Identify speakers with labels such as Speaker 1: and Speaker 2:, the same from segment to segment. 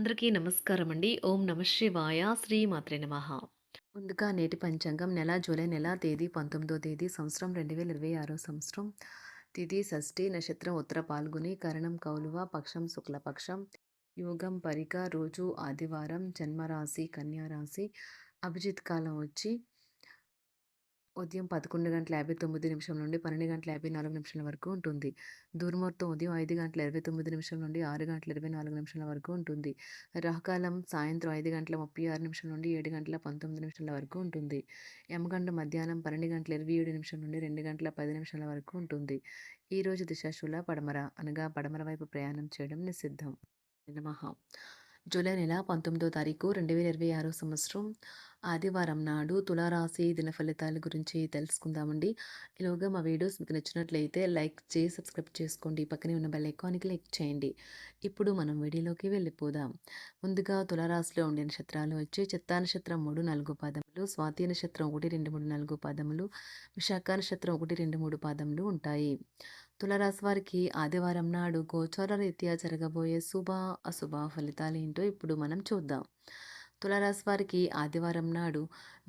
Speaker 1: అందరికీ నమస్కారం అండి. ఓం నమః శివాయ. శ్రీ మాత్రే నమః. ముందుగా నేటి పంచాంగం జూలై నెల తేదీ 19వ తేదీ సంవత్సరం 2026 సంవత్సరం. తిథి షష్ఠి, నక్షత్రం ఉత్తర పాల్గుని, కరణం కౌలువ, పక్షం శుక్లపక్షం, యోగం పరిక, రోజు ఆదివారం, జన్మరాశి కన్యా రాశి, అభిజిత్ కాలం వచ్చి ఉదయం 11:59 నుండి 12:54 వరకు ఉంటుంది. దుర్ముహూర్తం ఉదయం 5:29 నుండి 6:24 వరకు ఉంటుంది. రాహుకాలం సాయంత్రం 5:36 నుండి 7:19 వరకు ఉంటుంది. యమగండం మధ్యాహ్నం 12:27 నుండి 2:10 వరకు ఉంటుంది. ఈరోజు దిశాశూల పడమర అనగా పడమర వైపు ప్రయాణం చేయడం నిషిద్ధం. నమః. జూలై నెల 19వ తారీఖు 2026 సంవత్సరం ఆదివారం నాడు తులారాశి దిన ఫలితాల గురించి తెలుసుకుందామండి. ఈలోగా మా వీడియోస్ మీకు నచ్చినట్లయితే లైక్ చేసి సబ్స్క్రైబ్ చేసుకోండి. పక్కనే ఉన్న బెల్ ఐకాన్కి క్లిక్ చేయండి. ఇప్పుడు మనం వీడియోలోకి వెళ్ళిపోదాం. ముందుగా తులారాశిలో ఉండే నక్షత్రాలు వచ్చి చిత్తా నక్షత్రం 3, 4 పాదములు, స్వాతి నక్షత్రం 1, 2, 3, 4 పాదములు, విశాఖ నక్షత్రం 1, 2, 3 పాదములు ఉంటాయి. తులారాశి వారికి ఆదివారం నాడు గోచార రీత్యా జరగబోయే శుభ అశుభ ఫలితాలు ఏంటో ఇప్పుడు మనం చూద్దాం. తులారాశి వారికి ఆదివారం నాడు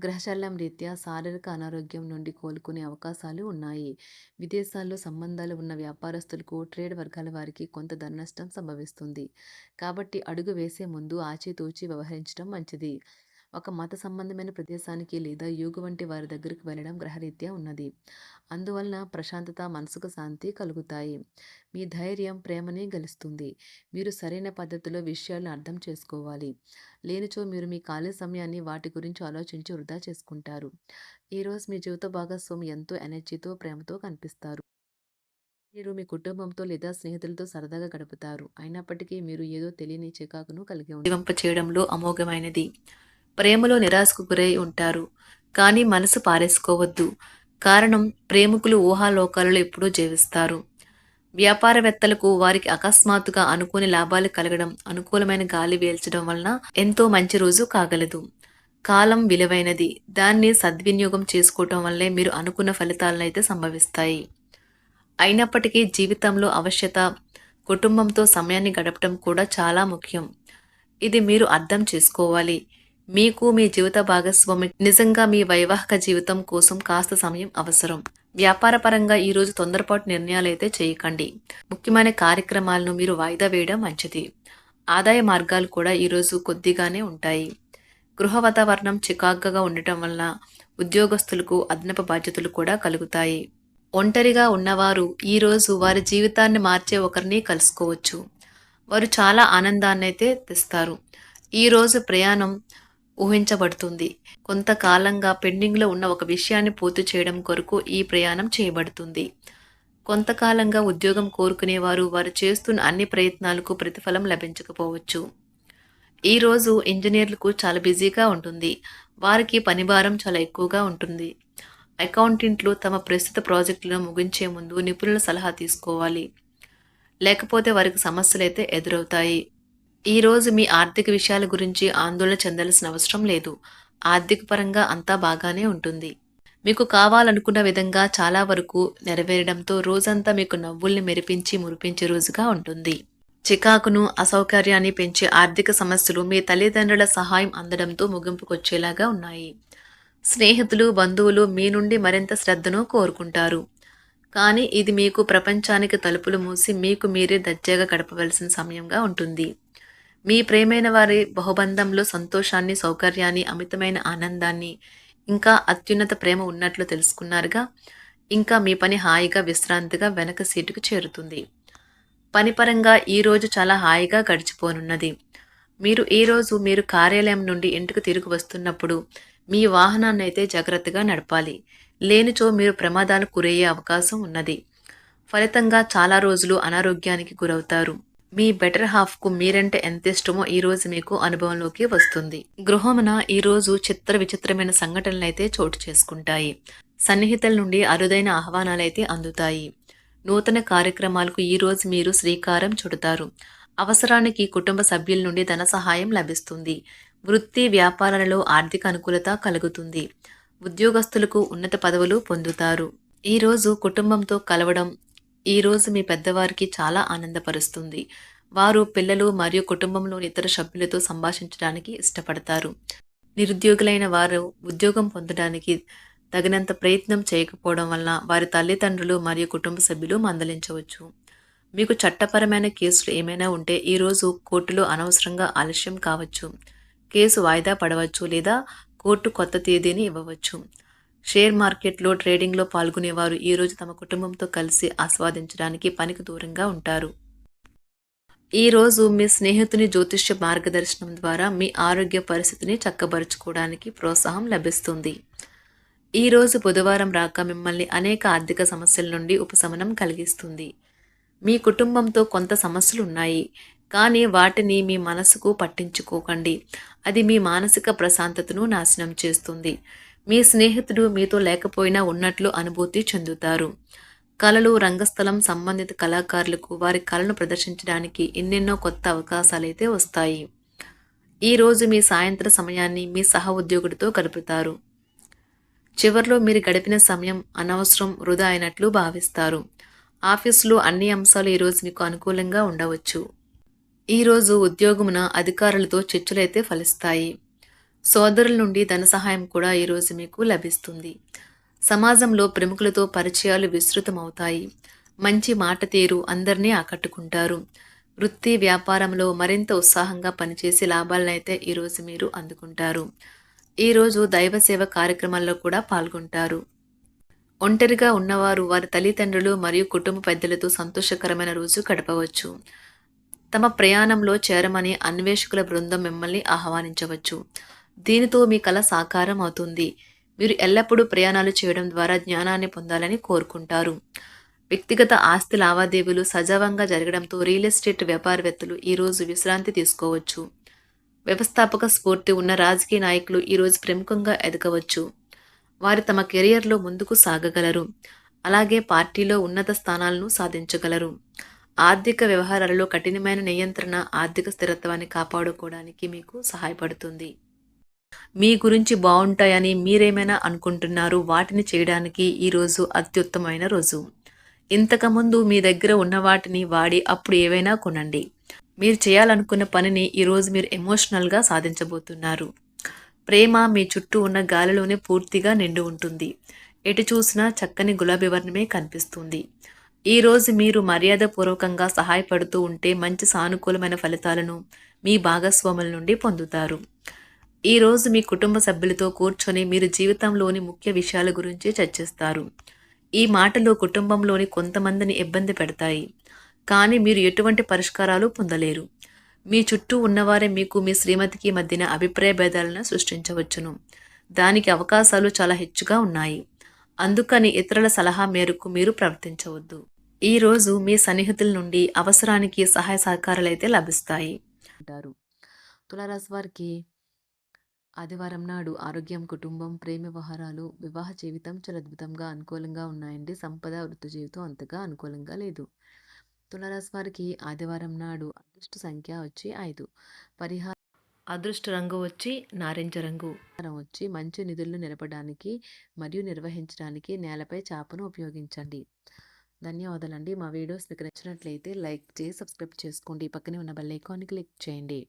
Speaker 1: గ్రహచలనం రీత్యా శారీరక అనారోగ్యం నుండి కోలుకునే అవకాశాలు ఉన్నాయి. విదేశాల్లో సంబంధాలు ఉన్న వ్యాపారస్తులకు, ట్రేడ్ వర్గాల వారికి కొంత ధన నష్టం సంభవిస్తుంది. కాబట్టి అడుగు వేసే ముందు ఆచితూచి వ్యవహరించడం మంచిది. ఒక మత సంబంధమైన ప్రదేశానికి లేదా యోగు వంటి వారి దగ్గరికి వెళ్ళడం గ్రహరీత్యా ఉన్నది. అందువలన ప్రశాంతత, మనసుకు శాంతి కలుగుతాయి. మీ ధైర్యం ప్రేమని గెలుస్తుంది. మీరు సరైన పద్ధతిలో విషయాలను అర్థం చేసుకోవాలి. లేనిచో మీరు మీ ఖాళీ సమయాన్ని వాటి గురించి ఆలోచించి వృధా చేసుకుంటారు. ఈరోజు మీ జీవిత భాగస్వామి ఎంతో ఎనర్జీతో, ప్రేమతో కనిపిస్తారు. మీరు మీ కుటుంబంతో లేదా స్నేహితులతో సరదాగా గడుపుతారు. అయినప్పటికీ మీరు ఏదో తెలియని చికాకును కలిగి చేయడంలో అమోఘమైనది. ప్రేమలో నిరాశకు గురై ఉంటారు. కానీ మనసు పారేసుకోవద్దు. కారణం ప్రేమికులు ఊహాలోకాలలో ఎప్పుడూ జీవిస్తారు. వ్యాపారవేత్తలకు వారికి అకస్మాత్తుగా అనుకోని లాభాలు కలగడం, అనుకూలమైన గాలి వీల్చడం వలన ఎంతో మంచి రోజు కాగలదు. కాలం విలువైనది. దాన్ని సద్వినియోగం చేసుకోవటం వల్లే మీరు అనుకున్న ఫలితాలనైతే సంభవిస్తాయి. అయినప్పటికీ జీవితంలో అవశ్యత, కుటుంబంతో సమయాన్ని గడపడం కూడా చాలా ముఖ్యం. ఇది మీరు అర్థం చేసుకోవాలి. మీకు మీ జీవిత భాగస్వామి నిజంగా మీ వైవాహిక జీవితం కోసం కాస్త సమయం అవసరం. వ్యాపారపరంగా ఈరోజు తొందరపాటు నిర్ణయాలైతే చేయకండి. ముఖ్యమైన కార్యక్రమాలను మీరు వాయిదా వేయడం మంచిది. ఆదాయ మార్గాలు కూడా ఈరోజు కొద్దిగానే ఉంటాయి. గృహ వాతావరణం చికాకుగా ఉండటం వల్ల ఉద్యోగస్తులకు అదనపు బాధ్యతలు కూడా కలుగుతాయి. ఒంటరిగా ఉన్నవారు ఈరోజు వారి జీవితాన్ని మార్చే ఒకరిని కలుసుకోవచ్చు. వారు చాలా ఆనందాన్నైతే తెస్తారు. ఈరోజు ప్రయాణం ఊహించబడుతుంది. కొంతకాలంగా పెండింగ్లో ఉన్న ఒక విషయాన్ని పూర్తి చేయడం కొరకు ఈ ప్రయాణం చేయబడుతుంది. కొంతకాలంగా ఉద్యోగం కోరుకునేవారు వారు చేస్తున్న అన్ని ప్రయత్నాలకు ప్రతిఫలం లభించకపోవచ్చు. ఈరోజు ఇంజనీర్లకు చాలా బిజీగా ఉంటుంది. వారికి పనిభారం చాలా ఎక్కువగా ఉంటుంది. అకౌంటెంట్లు తమ ప్రస్తుత ప్రాజెక్టులను ముగించే ముందు నిపుణుల సలహా తీసుకోవాలి. లేకపోతే వారికి సమస్యలైతే ఎదురవుతాయి. ఈరోజు మీ ఆర్థిక విషయాల గురించి ఆందోళన చెందాల్సిన అవసరం లేదు. ఆర్థిక పరంగా అంతా బాగానే ఉంటుంది. మీకు కావాలనుకున్న విధంగా చాలా వరకు నెరవేరడంతో రోజంతా మీకు నవ్వుల్ని మెరిపించి మురిపించే రోజుగా ఉంటుంది. చికాకును, అసౌకర్యాన్ని పెంచే ఆర్థిక సమస్యలు మీ తల్లిదండ్రుల సహాయం అందడంతో ముగింపుకొచ్చేలాగా ఉన్నాయి. స్నేహితులు, బంధువులు మీ నుండి మరింత శ్రద్ధను కోరుకుంటారు. కానీ ఇది మీకు ప్రపంచానికి తలుపులు మూసి మీకు మీరే దర్జాగా గడపవలసిన సమయంగా ఉంటుంది. మీ ప్రేమైన వారి బహుబంధంలో సంతోషాన్ని, సౌకర్యాన్ని, అమితమైన ఆనందాన్ని, ఇంకా అత్యున్నత ప్రేమ ఉన్నట్లు తెలుసుకున్నారుగా. ఇంకా మీ పని హాయిగా, విశ్రాంతిగా వెనక సీటుకు చేరుతుంది. పనిపరంగా ఈరోజు చాలా హాయిగా గడిచిపోనున్నది. మీరు కార్యాలయం నుండి ఇంటికి తిరిగి వస్తున్నప్పుడు మీ వాహనాన్ని అయితే జాగ్రత్తగా నడపాలి. లేనిచో మీరు ప్రమాదాలకు గురయ్యే అవకాశం ఉన్నది. ఫలితంగా చాలా రోజులు అనారోగ్యానికి గురవుతారు. మీ బెటర్ హాఫ్కు మీరంటే ఎంత ఇష్టమో ఈరోజు మీకు అనుభవంలోకి వస్తుంది. గృహమున ఈరోజు విచిత్రమైన సంఘటనలైతే చోటు చేసుకుంటాయి. సన్నిహితుల నుండి అరుదైన ఆహ్వానాలైతే అందుతాయి. నూతన కార్యక్రమాలకు ఈరోజు మీరు శ్రీకారం చుడతారు. అవసరానికి కుటుంబ సభ్యుల నుండి ధన సహాయం లభిస్తుంది. వృత్తి వ్యాపారాలలో ఆర్థిక అనుకూలత కలుగుతుంది. ఉద్యోగస్తులకు ఉన్నత పదవులు పొందుతారు. ఈరోజు కుటుంబంతో కలవడం ఈరోజు మీ పెద్దవారికి చాలా ఆనందపరుస్తుంది. వారు పిల్లలు మరియు కుటుంబంలోని ఇతర సభ్యులతో సంభాషించడానికి ఇష్టపడతారు. నిరుద్యోగులైన వారు ఉద్యోగం పొందడానికి తగినంత ప్రయత్నం చేయకపోవడం వలన వారి తల్లిదండ్రులు మరియు కుటుంబ సభ్యులు మందలించవచ్చు. మీకు చట్టపరమైన కేసులు ఏమైనా ఉంటే ఈరోజు కోర్టులో అనవసరంగా ఆలస్యం కావచ్చు. కేసు వాయిదా పడవచ్చు లేదా కోర్టు కొత్త తేదీని ఇవ్వవచ్చు. షేర్ మార్కెట్లో ట్రేడింగ్లో పాల్గొనేవారు ఈరోజు తమ కుటుంబంతో కలిసి ఆస్వాదించడానికి పనికి దూరంగా ఉంటారు. ఈరోజు మీ స్నేహితుని జ్యోతిష్య మార్గదర్శనం ద్వారా మీ ఆరోగ్య పరిస్థితిని చక్కబరుచుకోవడానికి ప్రోత్సాహం లభిస్తుంది. ఈరోజు బుధవారం రాక మిమ్మల్ని అనేక ఆర్థిక సమస్యల నుండి ఉపశమనం కలిగిస్తుంది. మీ కుటుంబంతో కొంత సమస్యలు ఉన్నాయి, కానీ వాటిని మీ మనసుకు పట్టించుకోకండి. అది మీ మానసిక ప్రశాంతతను నాశనం చేస్తుంది. మీ స్నేహితుడు మీతో లేకపోయినా ఉన్నట్లు అనుభూతి చెందుతారు. కళలు, రంగస్థలం సంబంధిత కళాకారులకు వారి కళను ప్రదర్శించడానికి ఎన్నెన్నో కొత్త అవకాశాలైతే వస్తాయి. ఈరోజు మీ సాయంత్ర సమయాన్ని మీ సహ ఉద్యోగుడితో గడుపుతారు. చివర్లో మీరు గడిపిన సమయం అనవసరం, వృధా అయినట్లు భావిస్తారు. ఆఫీసులో అన్ని అంశాలు ఈరోజు మీకు అనుకూలంగా ఉండవచ్చు. ఈరోజు ఉద్యోగమున అధికారులతో చర్చలైతే ఫలిస్తాయి. సోదరుల నుండి ధన సహాయం కూడా ఈరోజు మీకు లభిస్తుంది. సమాజంలో ప్రముఖులతో పరిచయాలు విస్తృతమవుతాయి. మంచి మాట తీరు అందరినీ ఆకట్టుకుంటారు. వృత్తి వ్యాపారంలో మరింత ఉత్సాహంగా పనిచేసి లాభాలనైతే ఈరోజు మీరు అందుకుంటారు. ఈరోజు దైవ సేవ కార్యక్రమాల్లో కూడా పాల్గొంటారు. ఒంటరిగా ఉన్నవారు వారి తల్లిదండ్రులు మరియు కుటుంబ పెద్దలతో సంతోషకరమైన రోజు గడపవచ్చు. తమ ప్రయాణంలో చేరమని అన్వేషకుల బృందం మిమ్మల్ని ఆహ్వానించవచ్చు. దీనితో మీ కల సాకారం అవుతుంది. మీరు ఎల్లప్పుడూ ప్రయాణాలు చేయడం ద్వారా జ్ఞానాన్ని పొందాలని కోరుకుంటారు. వ్యక్తిగత ఆస్తి లావాదేవీలు సజావంగా జరగడంతో రియల్ ఎస్టేట్ వ్యాపారవేత్తలు ఈరోజు విశ్రాంతి తీసుకోవచ్చు. వ్యవస్థాపక స్ఫూర్తి ఉన్న రాజకీయ నాయకులు ఈరోజు ప్రముఖంగా ఎదగవచ్చు. వారు తమ కెరియర్లో ముందుకు సాగగలరు. అలాగే పార్టీలో ఉన్నత స్థానాలను సాధించగలరు. ఆర్థిక వ్యవహారాలలో కఠినమైన నియంత్రణ ఆర్థిక స్థిరత్వాన్ని కాపాడుకోవడానికి మీకు సహాయపడుతుంది. మీ గురించి బాగుంటాయని మీరేమైనా అనుకుంటున్నారు, వాటిని చేయడానికి ఈరోజు అత్యుత్తమైన రోజు. ఇంతకుముందు మీ దగ్గర ఉన్న వాటిని వాడి అప్పుడు ఏవైనా కొనండి. మీరు చేయాలనుకున్న పనిని ఈరోజు మీరు ఎమోషనల్గా సాధించబోతున్నారు. ప్రేమ మీ చుట్టూ ఉన్న గాలిలోనే పూర్తిగా నిండి ఉంటుంది. ఎటు చూసినా చక్కని గులాబీ వర్ణమే కనిపిస్తుంది. ఈరోజు మీరు మర్యాదపూర్వకంగా సహాయపడుతూ ఉంటే మంచి సానుకూలమైన ఫలితాలను మీ భాగస్వాముల నుండి పొందుతారు. ఈరోజు మీ కుటుంబ సభ్యులతో కూర్చొని మీరు జీవితంలోని ముఖ్య విషయాల గురించి చర్చిస్తారు. ఈ మాటలు కుటుంబంలోని కొంతమందిని ఇబ్బంది పెడతాయి, కానీ మీరు ఎటువంటి పరిష్కారాలు పొందలేరు. మీ చుట్టూ ఉన్నవారే మీకు మీ శ్రీమతికి మధ్యన అభిప్రాయ భేదాలను సృష్టించవచ్చును. దానికి అవకాశాలు చాలా హెచ్చుగా ఉన్నాయి. అందుకని ఇతరుల సలహా మేరకు మీరు ప్రవర్తించవద్దు. ఈరోజు మీ సన్నిహితుల నుండి అవసరానికి సహాయ సహకారాలైతే లభిస్తాయి అంటారు. తులారాశి వారికి ఆదివారం నాడు ఆరోగ్యం, కుటుంబం, ప్రేమ వ్యవహారాలు, వివాహ జీవితం చాలా అద్భుతంగా అనుకూలంగా ఉన్నాయండి. సంపద, వృత్తి జీవితం అంతగా అనుకూలంగా లేదు. తులారాశి వారికి ఆదివారం నాడు అదృష్ట సంఖ్య వచ్చి 5. పరిహారం అదృష్ట రంగు వచ్చి నారింజ రంగు. వచ్చి మంచి నిధులను నిలపడానికి మరియు నిర్వహించడానికి నేలపై చాపను ఉపయోగించండి. ధన్యవాదాలండి. మా వీడియోస్ మీకు నచ్చినట్లయితే లైక్ చేసి సబ్స్క్రైబ్ చేసుకోండి. పక్కనే ఉన్న బెల్ ఐకాన్ని క్లిక్ చేయండి.